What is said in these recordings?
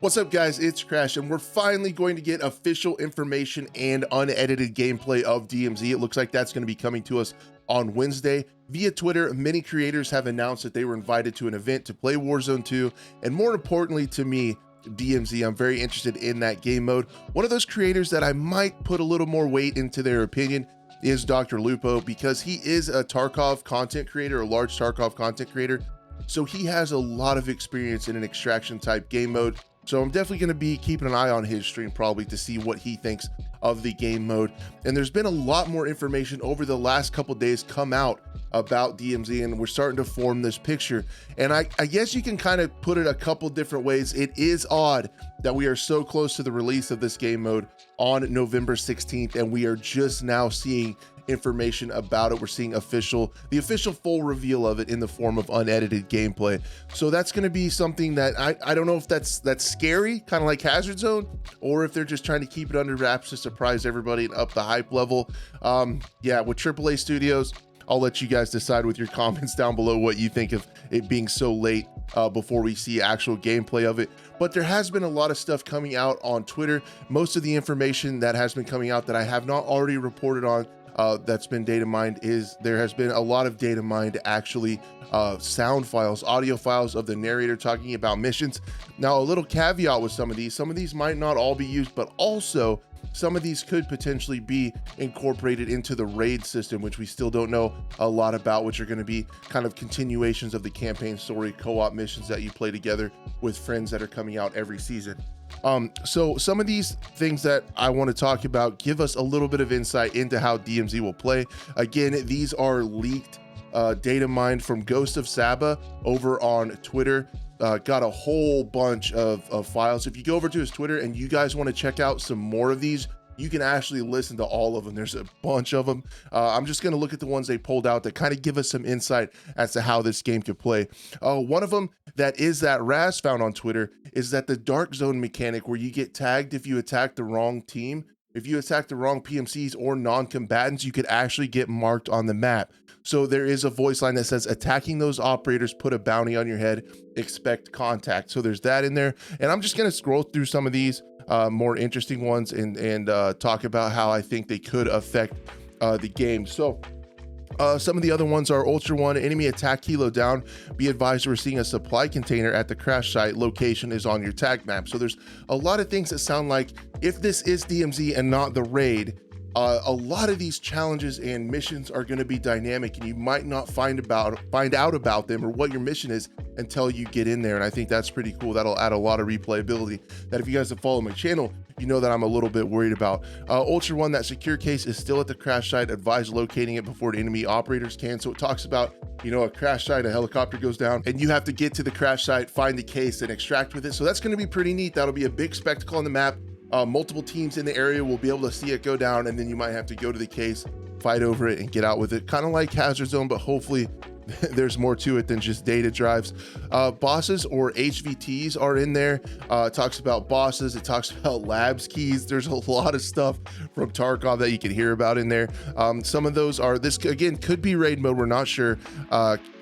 What's up, guys? It's Crash, and we're finally going to get official information and unedited gameplay of DMZ. It looks like that's going to be coming to us on Wednesday. Via Twitter, many creators have announced that they were invited to an event to play Warzone 2, and more importantly to me, DMZ. I'm very interested in that game mode. One of those creators that I might put a little more weight into their opinion is Dr. Lupo, because he is a Tarkov content creator, a large Tarkov content creator. So he has a lot of experience in an extraction type game mode. So I'm definitely going to be keeping an eye on his stream probably to see what he thinks of the game mode. And there's been a lot more information over the last couple days come out about DMZ, and we're starting to form this picture. And I guess you can kind of put it a couple different ways. It is odd that we are so close to the release of this game mode on November 16th, and we are just now seeing information about it. We're seeing the official full reveal of it in the form of unedited gameplay. So that's going to be something that I don't know if that's scary, kind of like Hazard Zone, or if they're just trying to keep it under wraps to surprise everybody and up the hype level. Yeah, with AAA Studios, I'll let you guys decide with your comments down below what you think of it being so late before we see actual gameplay of it. But there has been a lot of stuff coming out on Twitter. Most of the information that has been coming out that I have not already reported on that's been data mined is there has been a lot of data mined, actually sound files, audio files of the narrator talking about missions. Now, a little caveat with some of these might not all be used, but also some of these could potentially be incorporated into the raid system, which we still don't know a lot about, which are going to be kind of continuations of the campaign story, co-op missions that you play together with friends that are coming out every season. So some of these things that I want to talk about give us a little bit of insight into how DMZ will play. Again, these are leaked data mined from Ghost of Saba over on Twitter. Got a whole bunch of files. If you go over to his Twitter and you guys want to check out some more of these, you can actually listen to all of them. There's a bunch of them. I'm just going to look at the ones they pulled out that kind of give us some insight as to how this game could play. One of them that Raz found on Twitter is that the dark zone mechanic, where you get tagged if you attack the wrong team. If you attack the wrong PMCs or non-combatants, you could actually get marked on the map. So there is a voice line that says, attacking those operators, put a bounty on your head, expect contact. So there's that in there. And I'm just going to scroll through some of these more interesting ones and talk about how I think they could affect the game. So some of the other ones are Ultra One, enemy attack kilo down. Be advised we're seeing a supply container at the crash site. Location is on your tag map. So there's a lot of things that sound like, if this is DMZ and not the raid, a lot of these challenges and missions are going to be dynamic, and you might not find out about them or what your mission is until you get in there. And I think that's pretty cool. That'll add a lot of replayability that if you guys have followed my channel, you know that I'm a little bit worried about. Ultra One, that secure case is still at the crash site. Advise locating it before the enemy operators can. So it talks about, you know, a crash site, a helicopter goes down, and you have to get to the crash site, find the case, and extract with it. So that's going to be pretty neat. That'll be a big spectacle on the map. Multiple teams in the area will be able to see it go down, and then you might have to go to the case, fight over it, and get out with it. Kind of like Hazard Zone, but hopefully there's more to it than just data drives. Bosses or HVTs are in there. It talks about bosses. It talks about labs keys. There's a lot of stuff from Tarkov that you can hear about in there. Some of those are, this again could be raid mode, we're not sure.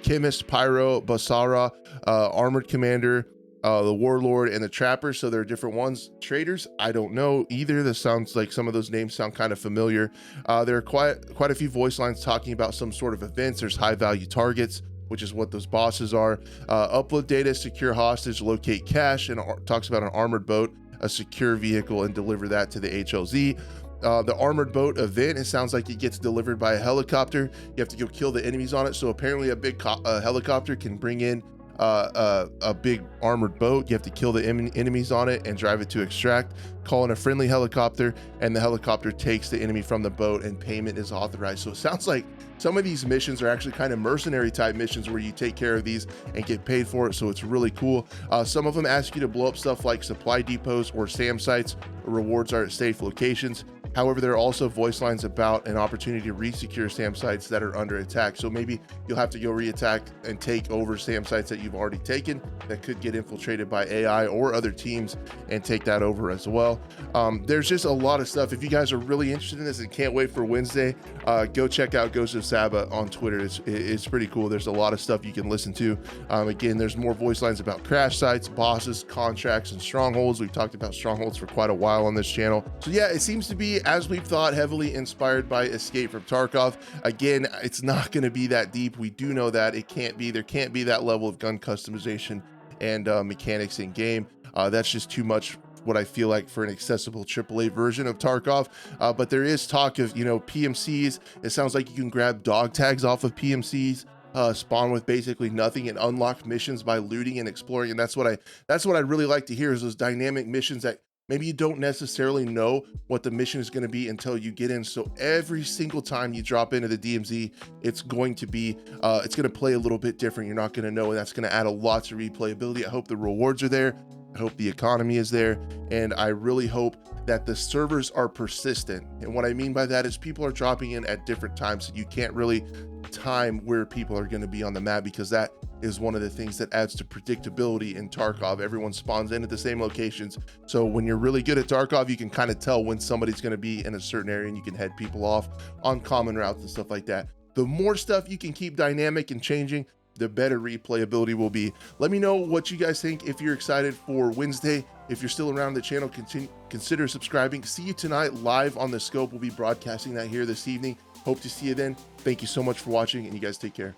Chemist, Pyro, Basara, Armored Commander, the Warlord, and the Trapper. So there are different ones. Traders, I don't know either. This sounds like some of those names sound kind of familiar. There are quite a few voice lines talking about some sort of events. There's high value targets, which is what those bosses are. Upload data, secure hostage, locate cache, and talks about an armored boat, a secure vehicle, and deliver that to the HLZ. The armored boat event, it sounds like it gets delivered by a helicopter. You have to go kill the enemies on it. So apparently a big helicopter can bring in a big armored boat. You have to kill the enemies on it and drive it to extract. Call in a friendly helicopter, and the helicopter takes the enemy from the boat, and payment is authorized. So it sounds like some of these missions are actually kind of mercenary type missions where you take care of these and get paid for it. So it's really cool. Some of them ask you to blow up stuff like supply depots or SAM sites. Rewards are at safe locations. However, there are also voice lines about an opportunity to re-secure SAM sites that are under attack. So maybe you'll have to go re-attack and take over SAM sites that you've already taken that could get infiltrated by AI or other teams and take that over as well. There's just a lot of stuff. If you guys are really interested in this and can't wait for Wednesday, go check out Ghost of Saba on Twitter. It's pretty cool. There's a lot of stuff you can listen to. Again, there's more voice lines about crash sites, bosses, contracts, and strongholds. We've talked about strongholds for quite a while on this channel. So yeah, it seems to be, as we've thought, heavily inspired by Escape from Tarkov. Again, it's not going to be that deep. We do know that it can't be. There can't be that level of gun customization and mechanics in game. That's just too much, what I feel like, for an accessible AAA version of Tarkov. But there is talk of, PMCs. It sounds like you can grab dog tags off of PMCs, spawn with basically nothing, and unlock missions by looting and exploring. And that's what I really like to hear, is those dynamic missions that maybe you don't necessarily know what the mission is going to be until you get in. So every single time you drop into the DMZ, it's going to be, it's going to play a little bit different. You're not going to know, and that's going to add a lot to replayability. I hope the rewards are there. I hope the economy is there. And I really hope that the servers are persistent. And what I mean by that is people are dropping in at different times. So you can't really time where people are going to be on the map, because that is one of the things that adds to predictability in Tarkov. Everyone spawns in at the same locations. So when you're really good at Tarkov, you can kind of tell when somebody's going to be in a certain area, and you can head people off on common routes and stuff like that. The more stuff you can keep dynamic and changing, the better replayability will be. Let me know what you guys think. If you're excited for Wednesday, if you're still around the channel, consider subscribing. See you tonight live on the Scope. We'll be broadcasting that here this evening. Hope to see you then. Thank you so much for watching, and you guys take care.